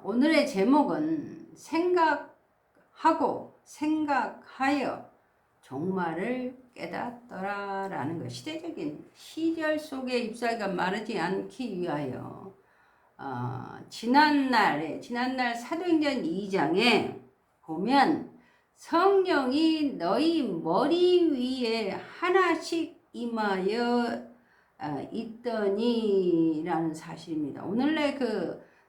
오늘의 제목은 생각하고 생각하여 종말을 깨닫더라 라는 것. 시대적인 시절 속에 잎사귀가 마르지 않기 위하여 지난날 사도행전 2장에 보면 성령이 너희 머리 위에 하나씩 임하여 있더니 라는 사실입니다. 오늘날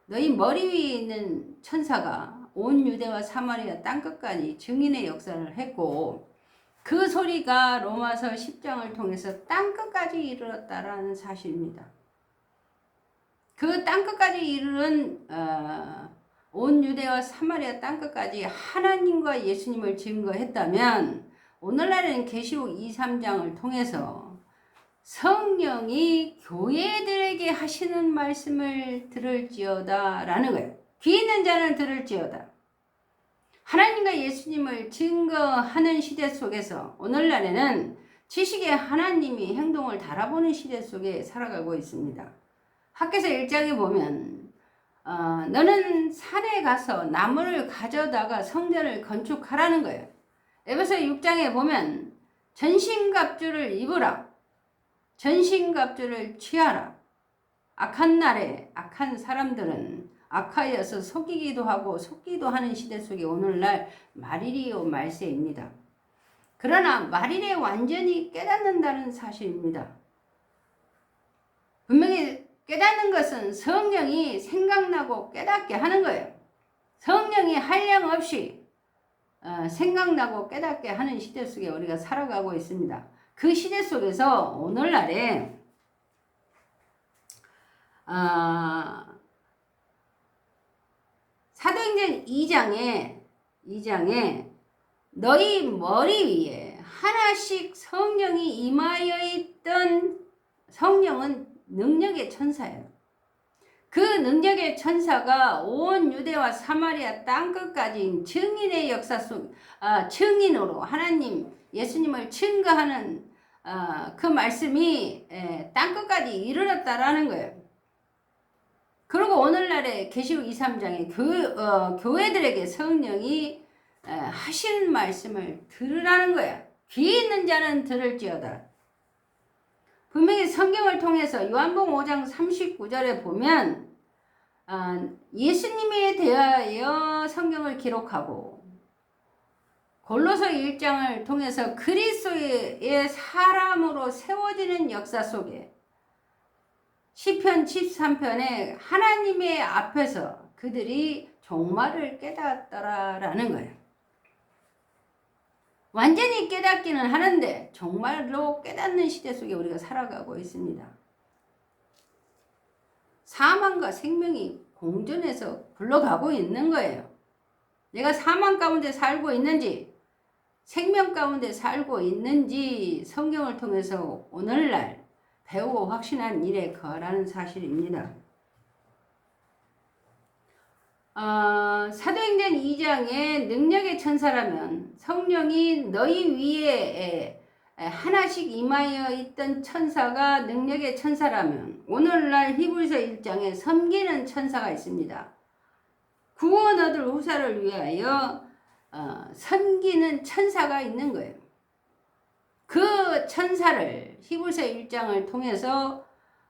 너희 머리 위에 있는 천사가 온 유대와 사마리아 땅끝까지 증인의 역사를 했고, 그 소리가 로마서 10장을 통해서 땅끝까지 이르렀다라는 사실입니다. 그 땅끝까지 이르른 온 유대와 사마리아 땅끝까지 하나님과 예수님을 증거했다면, 오늘날에는 계시록 2, 3장을 통해서 성령이 교회들에게 하시는 말씀을 들을지어다 라는 거예요. 귀 있는 자는 들을지어다. 하나님과 예수님을 증거하는 시대 속에서 오늘날에는 지식의 하나님이 행동을 달아보는 시대 속에 살아가고 있습니다. 학개서 1장에 보면 너는 산에 가서 나무를 가져다가 성전을 건축하라는 거예요. 에베소 6장에 보면 전신갑주를 입으라. 전신갑주를 취하라. 악한 날에 악한 사람들은 악하여서 속이기도 하고 속기도 하는 시대 속에 오늘날 말일이요 말세입니다. 그러나 말일에 완전히 깨닫는다는 사실입니다. 분명히 깨닫는 것은 성령이 생각나고 깨닫게 하는 거예요. 성령이 한량없이 생각나고 깨닫게 하는 시대 속에 우리가 살아가고 있습니다. 그 시대 속에서 오늘날에 사도행전 2장에 너희 머리 위에 하나씩 성령이 임하여 있던 성령은 능력의 천사예요. 그 능력의 천사가 온 유대와 사마리아 땅끝까지 증인의 역사 속 증인으로 하나님 예수님을 증거하는 그 말씀이 땅끝까지 이르렀다라는 거예요. 그리고 오늘날의 계시록 2, 3장에 교회들에게 성령이 하시는 말씀을 들으라는 거야. 귀 있는 자는 들을지어다. 분명히 성경을 통해서 요한복음 5장 39절에 보면 예수님에 대하여 성경을 기록하고, 골로새 1장을 통해서 그리스도의 사람으로 세워지는 역사 속에 시편 13편에 하나님의 앞에서 그들이 종말을 깨닫더라라는 거예요. 완전히 깨닫기는 하는데 정말로 깨닫는 시대 속에 우리가 살아가고 있습니다. 사망과 생명이 공존해서 굴러가고 있는 거예요. 내가 사망 가운데 살고 있는지 생명 가운데 살고 있는지 성경을 통해서 오늘날 배우고 확신한 일에 거하라는 사실입니다. 사도행전 2장의 능력의 천사라면 성령이 너희 위에 하나씩 임하여 있던 천사가 능력의 천사라면, 오늘날 히브리서 1장에 섬기는 천사가 있습니다. 구원 얻을 후사를 위하여 섬기는 천사가 있는 거예요. 그 천사를 히브리서 1장을 통해서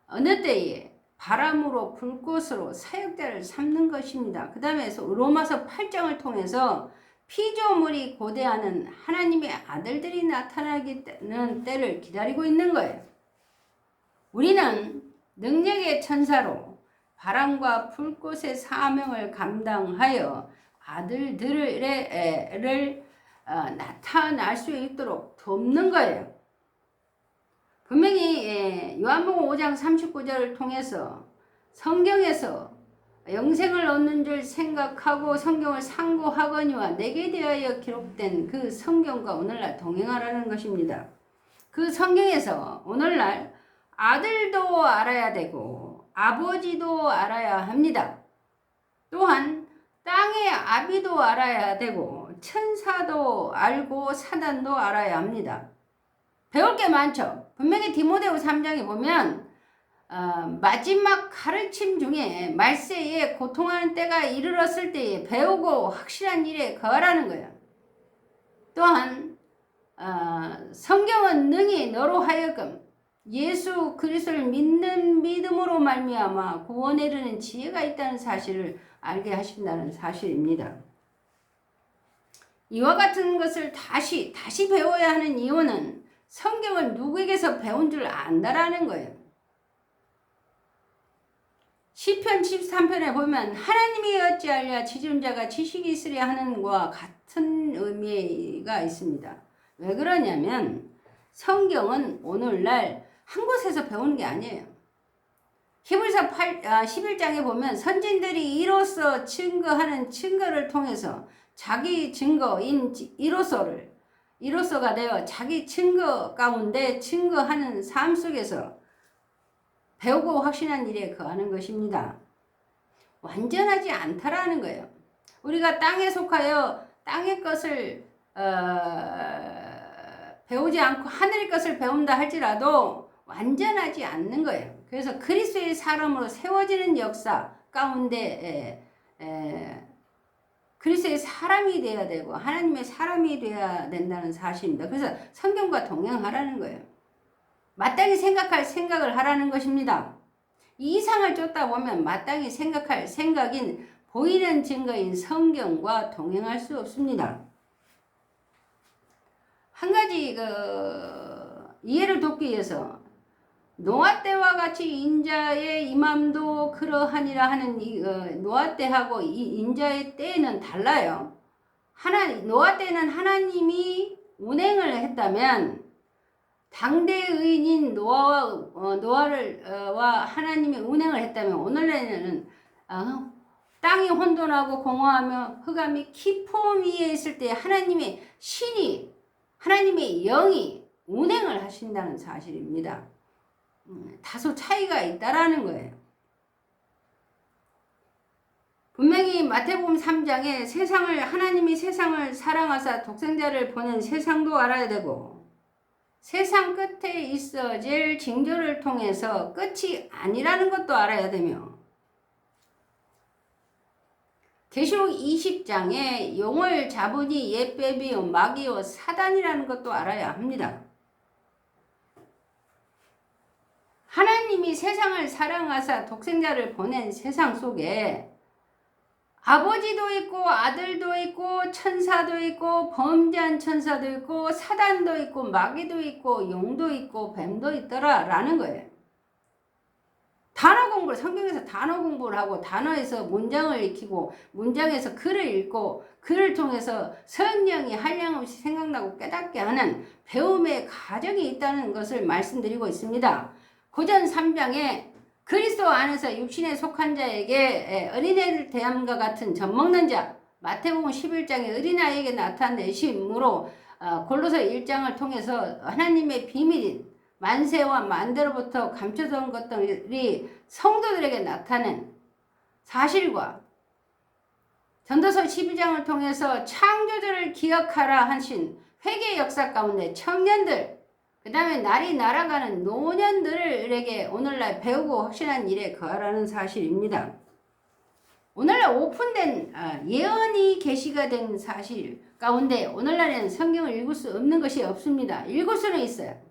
어느 때에 바람으로 불꽃으로 사역자를 삼는 것입니다. 그 다음에 로마서 8장을 통해서 피조물이 고대하는 하나님의 아들들이 나타나는 때를 기다리고 있는 거예요. 우리는 능력의 천사로 바람과 불꽃의 사명을 감당하여 아들들을 나타날 수 있도록 돕는 거예요. 분명히 요한복음 5장 39절을 통해서 성경에서 영생을 얻는 줄 생각하고 성경을 상고하거니와 내게 대하여 기록된 그 성경과 오늘날 동행하라는 것입니다. 그 성경에서 오늘날 아들도 알아야 되고 아버지도 알아야 합니다. 또한 땅의 아비도 알아야 되고 천사도 알고 사단도 알아야 합니다. 배울 게 많죠. 분명히 디모데후 3장에 보면 마지막 가르침 중에 말세에 고통하는 때가 이르렀을 때에 배우고 확실한 일에 거하라는 거예요. 또한 성경은 능히 너로 하여금 예수 그리스도를 믿는 믿음으로 말미암아 구원에 이르는 지혜가 있다는 사실을 알게 하신다는 사실입니다. 이와 같은 것을 다시 배워야 하는 이유는 성경을 누구에게서 배운 줄 안다라는 거예요. 시편 13편에 보면 하나님이 어찌하랴 지존 자가 지식이 있으랴 하는 것과 같은 의미가 있습니다. 왜 그러냐면 성경은 오늘날 한 곳에서 배우는 게 아니에요. 히브리서 11장에 보면 선진들이 이로써 증거하는 증거를 통해서 자기 증거인 이로서가 되어 자기 증거 가운데 증거하는 삶 속에서 배우고 확신한 일에 거하는 것입니다. 완전하지 않다라는 거예요. 우리가 땅에 속하여 땅의 것을 배우지 않고 하늘의 것을 배운다 할지라도 완전하지 않는 거예요. 그래서 그리스도의 사람으로 세워지는 역사 가운데 그리스도의 사람이 되어야 되고 하나님의 사람이 되어야 된다는 사실입니다. 그래서 성경과 동행하라는 거예요. 마땅히 생각할 생각을 하라는 것입니다. 이 이상을 쫓다 보면 마땅히 생각할 생각인 보이는 증거인 성경과 동행할 수 없습니다. 한 가지 이해를 돕기 위해서 노아 때와 같이 인자의 임함도 그러하니라 하는 노아 때하고 이 인자의 때는 달라요. 노아 때는 하나님이 운행을 했다면 당대 의인인 노아와 하나님이 운행을 했다면 오늘날에는 땅이 혼돈하고 공허하며 흑암이 깊음 위에 있을 때 하나님의 신이 하나님의 영이 운행을 하신다는 사실입니다. 다소 차이가 있다라는 거예요. 분명히 마태복음 3장에 하나님이 세상을 사랑하사 독생자를 보낸 세상도 알아야 되고 세상 끝에 있어질 징조를 통해서 끝이 아니라는 것도 알아야 되며 계시록 20장에 용을 잡으니 옛뱀이요 마귀요 사단이라는 것도 알아야 합니다. 하나님이 세상을 사랑하사 독생자를 보낸 세상 속에 아버지도 있고 아들도 있고 천사도 있고 범죄한 천사도 있고 사단도 있고 마귀도 있고 용도 있고 뱀도 있더라 라는 거예요. 성경에서 단어 공부를 하고 단어에서 문장을 익히고 문장에서 글을 읽고 글을 통해서 성령이 한량없이 생각나고 깨닫게 하는 배움의 과정이 있다는 것을 말씀드리고 있습니다. 고전 3장에 그리스도 안에서 육신에 속한 자에게 어린애를 대함과 같은 젖먹는 자 마태복음 11장에 어린아이에게 나타내심으로 골로새 1장을 통해서 하나님의 비밀인 만세와 만대로부터 감춰둔 것들이 성도들에게 나타낸 사실과 전도서 12장을 통해서 창조주를 기억하라 하신 회개 역사 가운데 청년들 그 다음에 날이 날아가는 노년들에게 오늘날 배우고 확신한 일에 거하라는 사실입니다. 오늘날 오픈된 예언이 계시가 된 사실 가운데 오늘날에는 성경을 읽을 수 없는 것이 없습니다. 읽을 수는 있어요.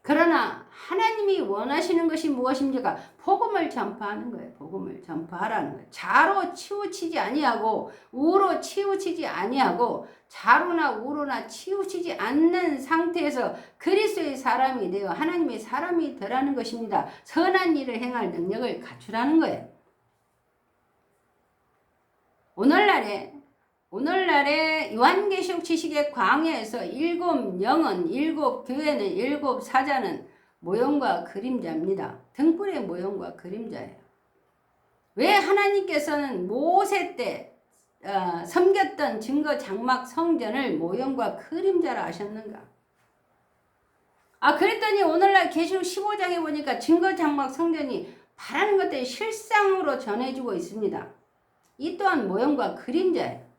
그러나 하나님이 원하시는 것이 무엇입니까? 복음을 전파하는 거예요. 복음을 전파하라는 거예요. 자로 치우치지 아니하고 우로 치우치지 아니하고 자로나 우로나 치우치지 않는 상태에서 그리스도의 사람이 되어 하나님의 사람이 되라는 것입니다. 선한 일을 행할 능력을 갖추라는 거예요. 오늘날에 요한계시록 지식의 광야에서 7영은 7교회는 7사자는 모형과 그림자입니다. 등불의 모형과 그림자예요. 왜 하나님께서는 모세 때 섬겼던 증거 장막 성전을 모형과 그림자라 하셨는가? 그랬더니 오늘날 계시록 15장에 보니까 증거 장막 성전이 바라는 것들이 실상으로 전해지고 있습니다. 이 또한 모형과 그림자예요.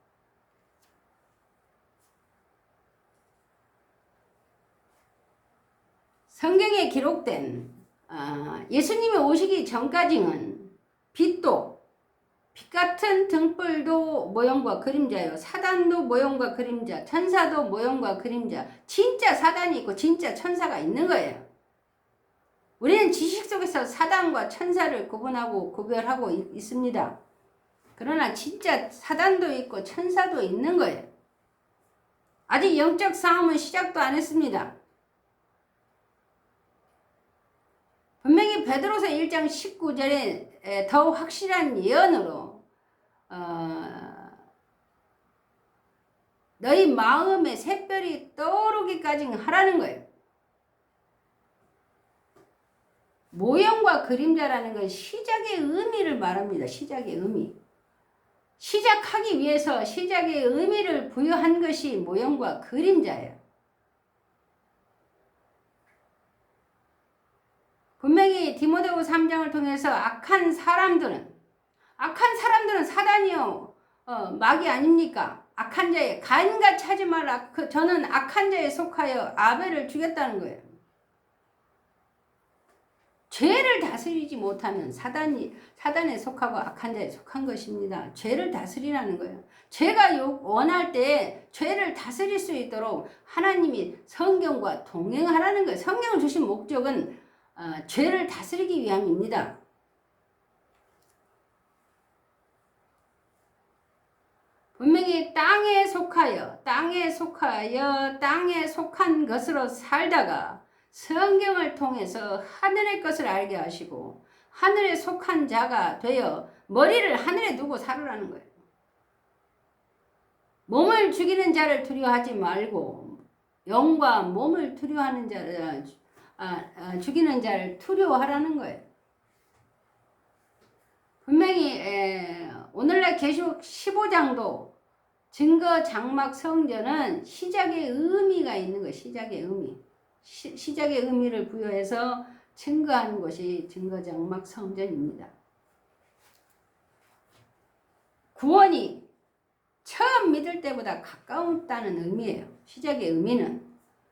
성경에 기록된 예수님이 오시기 전까지는 빛 같은 등불도 모형과 그림자요. 사단도 모형과 그림자, 천사도 모형과 그림자. 진짜 사단이 있고 진짜 천사가 있는 거예요. 우리는 지식 속에서 사단과 천사를 구분하고 구별하고 있습니다. 그러나 진짜 사단도 있고 천사도 있는 거예요. 아직 영적 싸움은 시작도 안 했습니다. 분명히 베드로서 1장 19절에 더욱 확실한 예언으로 너희 마음에 샛별이 떠오르기까지 하라는 거예요. 모형과 그림자라는 건 시작의 의미를 말합니다. 시작의 의미. 시작하기 위해서 시작의 의미를 부여한 것이 모형과 그림자예요. 분명히 디모데후 3장을 통해서 악한 사람들은 사단이요, 마귀 아닙니까? 악한 자에 가인과 차지 말라. 저는 악한 자에 속하여 아벨을 죽였다는 거예요. 죄를 다스리지 못하면 사단에 속하고 악한 자에 속한 것입니다. 죄를 다스리라는 거예요. 죄가 원할 때 죄를 다스릴 수 있도록 하나님이 성경과 동행하라는 거예요. 성경을 주신 목적은 죄를 다스리기 위함입니다. 분명히 땅에 속한 것으로 살다가 성경을 통해서 하늘의 것을 알게 하시고 하늘에 속한 자가 되어 머리를 하늘에 두고 살으라는 거예요. 몸을 죽이는 자를 두려워하지 말고 영과 몸을 두려워하는 자를 죽이는 자를 두려워하라는 거예요. 분명히 오늘날 계시록 15장도 증거 장막 성전은 시작의 의미가 있는 거예요. 시작의 의미. 시작의 의미를 부여해서 증거하는 것이 증거 장막 성전입니다. 구원이 처음 믿을 때보다 가까웠다는 의미예요. 시작의 의미는.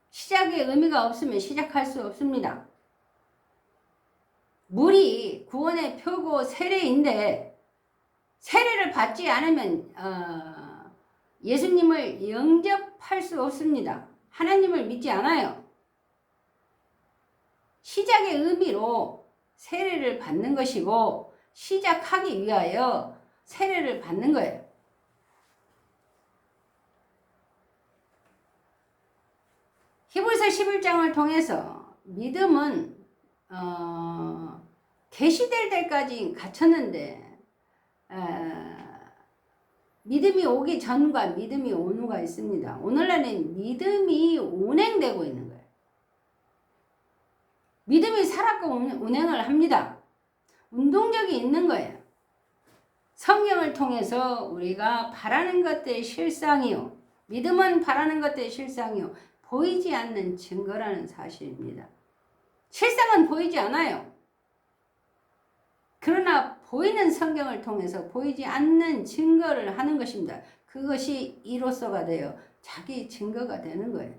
시작의 의미가 없으면 시작할 수 없습니다. 물이 구원의 표고 세례인데 세례를 받지 않으면 예수님을 영접할 수 없습니다. 하나님을 믿지 않아요. 시작의 의미로 세례를 받는 것이고 시작하기 위하여 세례를 받는 거예요. 히브리서 11장을 통해서 믿음은 계시될 때까지 갇혔는데 믿음이 오기 전과 믿음이 온 후가 있습니다. 오늘날은 믿음이 운행되고 있는 거예요. 믿음이 살았고 운행을 합니다. 운동력이 있는 거예요. 성경을 통해서 우리가 바라는 것들의 실상이요. 믿음은 바라는 것들의 실상이요. 보이지 않는 증거라는 사실입니다. 실상은 보이지 않아요. 그러나 보이는 성경을 통해서 보이지 않는 증거를 하는 것입니다. 그것이 이로서가 되어 자기 증거가 되는 거예요.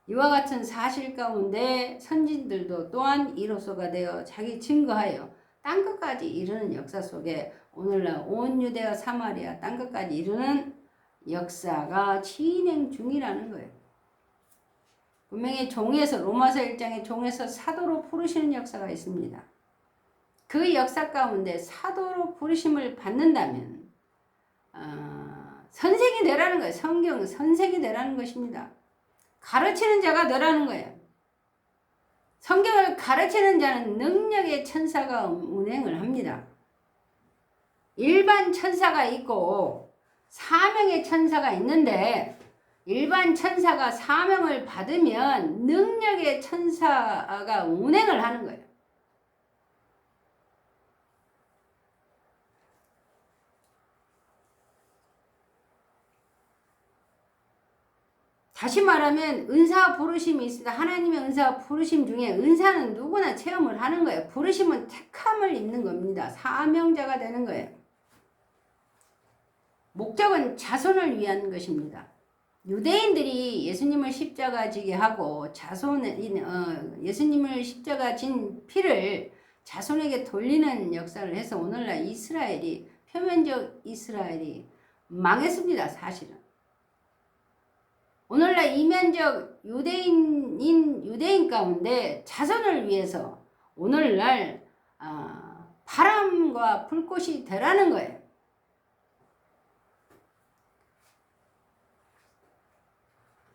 이와 같은 사실 가운데 선진들도 또한 이로서가 되어 자기 증거하여 땅끝까지 이르는 역사 속에 오늘날 온 유대와 사마리아 땅끝까지 이르는 역사가 진행 중이라는 거예요. 분명히 종에서 로마서 1장에 종에서 사도로 부르시는 역사가 있습니다. 그 역사 가운데 사도로 부르심을 받는다면 선생이 되라는 거예요. 성경 선생이 되라는 것입니다. 가르치는 자가 되라는 거예요. 성경을 가르치는 자는 능력의 천사가 운행을 합니다. 일반 천사가 있고 사명의 천사가 있는데 일반 천사가 사명을 받으면 능력의 천사가 운행을 하는 거예요. 다시 말하면 은사 부르심이 있습니다. 하나님의 은사 부르심 중에 은사는 누구나 체험을 하는 거예요. 부르심은 택함을 입는 겁니다. 사명자가 되는 거예요. 목적은 자손을 위한 것입니다. 유대인들이 예수님을 십자가 지게 하고 예수님을 십자가 진 피를 자손에게 돌리는 역사를 해서 오늘날 표면적 이스라엘이 망했습니다. 사실은. 오늘날 이면적 유대인 가운데 자손을 위해서 오늘날 바람과 불꽃이 되라는 거예요.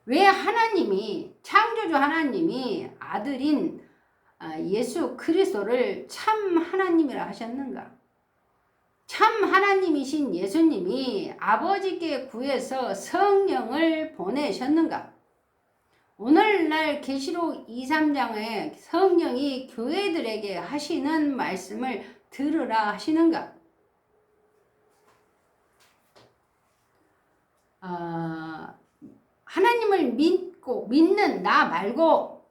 왜 창조주 하나님이 아들인 예수 그리스도를 참 하나님이라 하셨는가? 참 하나님이신 예수님이 아버지께 구해서 성령을 보내셨는가? 오늘날 계시록 2, 3장에 성령이 교회들에게 하시는 말씀을 들으라 하시는가? 하나님을 믿는 나 말고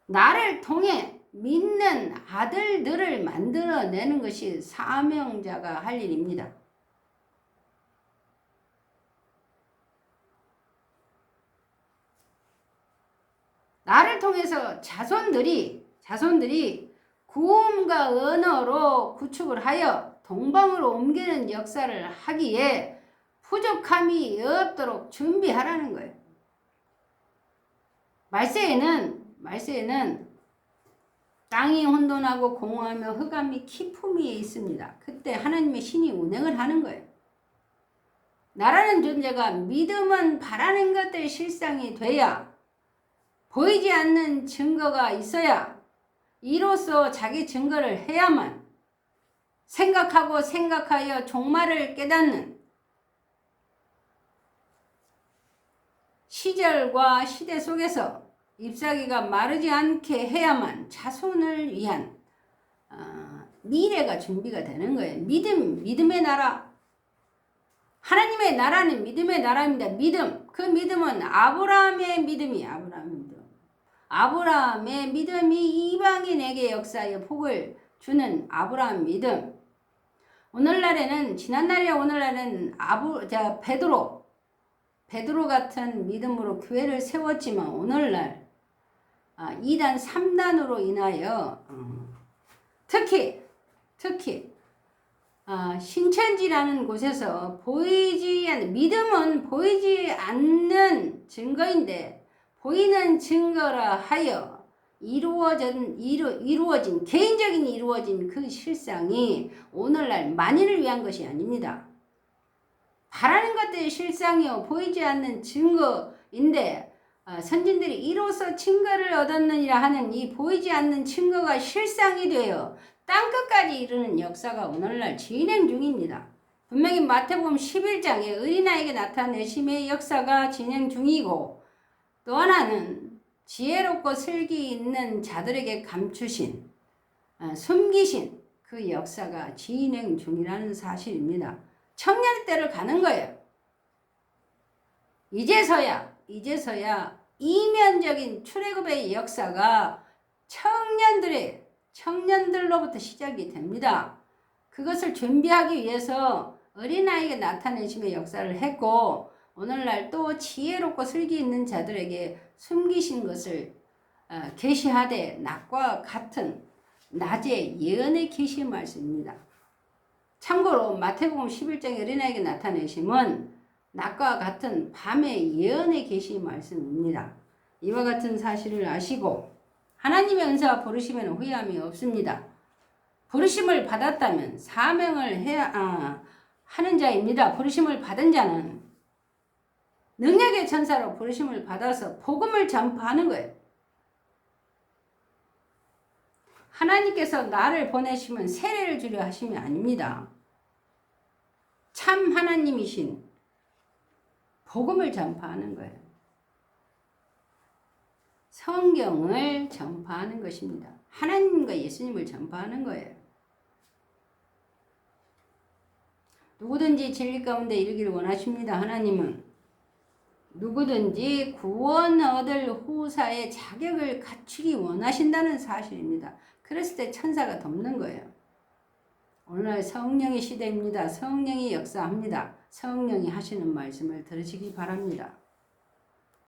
나를 통해 믿는 아들들을 만들어내는 것이 사명자가 할 일입니다. 나를 통해서 자손들이 구음과 언어로 구축을 하여 동방으로 옮기는 역사를 하기에 부족함이 없도록 준비하라는 거예요. 말세에는 땅이 혼돈하고 공허하며 흑암이 깊음이 있습니다. 그때 하나님의 신이 운행을 하는 거예요. 나라는 존재가 믿음은 바라는 것들 실상이 돼야, 보이지 않는 증거가 있어야, 이로써 자기 증거를 해야만 생각하여 종말을 깨닫는 시절과 시대 속에서 잎사귀가 마르지 않게 해야만 자손을 위한 미래가 준비가 되는 거예요. 믿음의 나라. 하나님의 나라는 믿음의 나라입니다. 그 믿음은 아브라함의 믿음이에요. 아브라함의 믿음이 이방인에게 역사의 복을 주는 아브라함 믿음. 지난날에 베드로 같은 믿음으로 교회를 세웠지만 오늘날 2단, 3단으로 인하여 특히 신천지라는 곳에서 믿음은 보이지 않는 증거인데 보이는 증거라 하여 개인적인 그 실상이 오늘날 만인을 위한 것이 아닙니다. 바라는 것들이 실상이요 보이지 않는 증거인데 선진들이 이로써 증거를 얻었느니라 하는 이 보이지 않는 증거가 실상이 되어 땅끝까지 이르는 역사가 오늘날 진행 중입니다. 분명히 마태복음 11장에 어린아이에게 나타내심의 역사가 진행 중이고, 또 하나는 지혜롭고 슬기 있는 자들에게 감추신 숨기신 그 역사가 진행 중이라는 사실입니다. 청년의 때를 가는 거예요. 이제서야 이면적인 출애굽의 역사가 청년들로부터 시작이 됩니다. 그것을 준비하기 위해서 어린아이에게 나타내심의 역사를 했고, 오늘날 또 지혜롭고 슬기 있는 자들에게 숨기신 것을 계시하되 낮과 같은 낮의 예언의 계시의 말씀입니다. 참고로 마태복음 11장의 어린아이에게 나타내심은 낮과 같은 밤의 예언의 계시의 말씀입니다. 이와 같은 사실을 아시고 하나님의 은사와 부르심에는 후회함이 없습니다. 부르심을 받았다면 사명을 해야 하는 자입니다. 부르심을 받은 자는 능력의 천사로 부르심을 받아서 복음을 전파하는 거예요. 하나님께서 나를 보내시면 세례를 주려 하심이 아닙니다. 참 하나님이신 복음을 전파하는 거예요. 성경을 전파하는 것입니다. 하나님과 예수님을 전파하는 거예요. 누구든지 진리 가운데 이르기를 원하십니다. 하나님은 누구든지 구원 얻을 후사의 자격을 갖추기 원하신다는 사실입니다. 그랬을 때 천사가 덮는 거예요. 오늘날 성령의 시대입니다. 성령이 역사합니다. 성령이 하시는 말씀을 들으시기 바랍니다.